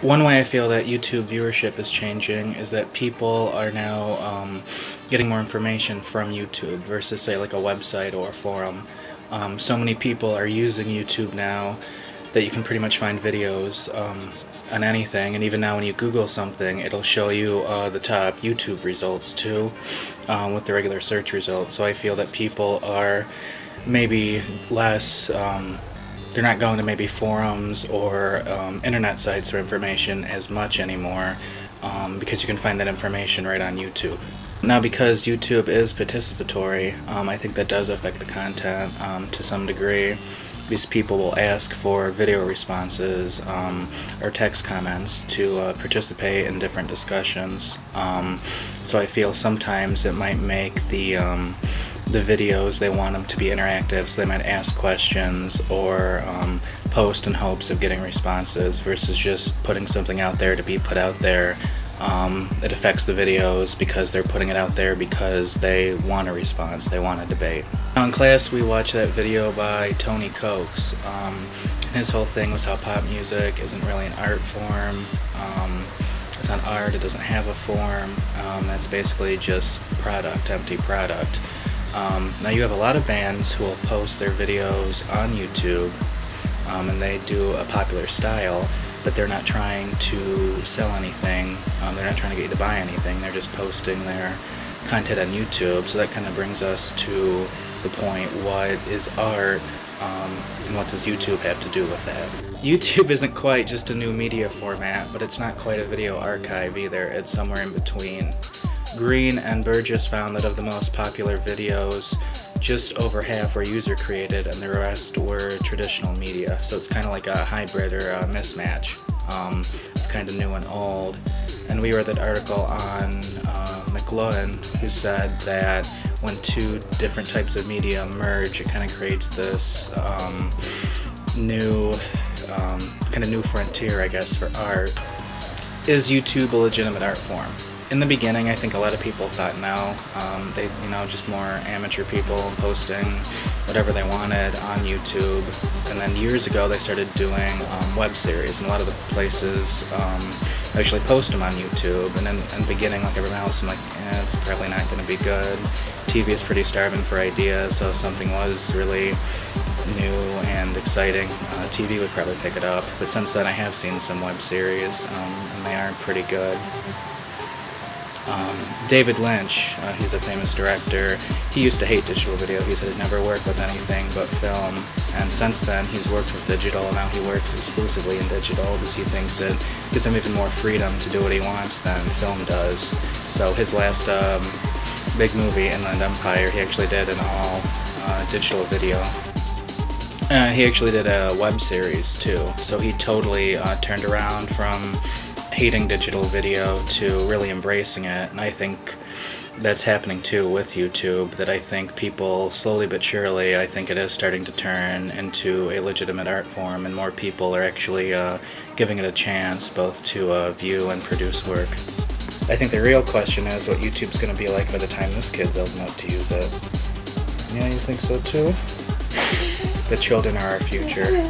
One way I feel that YouTube viewership is changing is that people are now getting more information from YouTube versus, say, like a website or a forum. So many people are using YouTube now that you can pretty much find videos on anything, and even now when you Google something, it'll show you the top YouTube results too, with the regular search results. So I feel that people are maybe less, they're not going to maybe forums or internet sites for information as much anymore, because you can find that information right on YouTube. Now, because YouTube is participatory, I think that does affect the content to some degree. These people will ask for video responses or text comments to participate in different discussions. So I feel sometimes it might make the videos, they want them to be interactive, so they might ask questions or post in hopes of getting responses versus just putting something out there to be put out there. It affects the videos because they're putting it out there because they want a response, they want a debate. Now in class we watched that video by Tony Cokes. His whole thing was how pop music isn't really an art form. It's not art, it doesn't have a form. That's basically just product, empty product. Now you have a lot of bands who will post their videos on YouTube, and they do a popular style, but they're not trying to sell anything, they're not trying to get you to buy anything, they're just posting their content on YouTube. So that kind of brings us to the point, what is art, and what does YouTube have to do with that? YouTube isn't quite just a new media format, but it's not quite a video archive either, it's somewhere in between. Green and Burgess found that of the most popular videos, just over half were user-created and the rest were traditional media. So it's kind of like a hybrid or a mismatch, kind of new and old. And we read that article on McLuhan, who said that when two different types of media merge, it kind of creates this new frontier, I guess, for art. Is YouTube a legitimate art form? In the beginning, I think a lot of people thought no. They, just more amateur people posting whatever they wanted on YouTube. And then years ago, they started doing web series, and a lot of the places actually post them on YouTube. And in the beginning, like everyone else, I'm like, it's probably not going to be good. TV is pretty starving for ideas, so if something was really new and exciting, TV would probably pick it up. But since then, I have seen some web series, and they are pretty good. David Lynch, he's a famous director, he used to hate digital video. He said he'd never work with anything but film, and since then he's worked with digital, and now he works exclusively in digital because he thinks it gives him even more freedom to do what he wants than film does. So his last big movie, Inland Empire, he actually did an all digital video. He actually did a web series too, so he totally turned around from hating digital video to really embracing it. And I think that's happening too with YouTube, that I think people slowly but surely, I think it is starting to turn into a legitimate art form, and more people are actually giving it a chance both to view and produce work. I think the real question is what YouTube's going to be like by the time this kid's old enough to use it. Yeah, you think so too? The children are our future.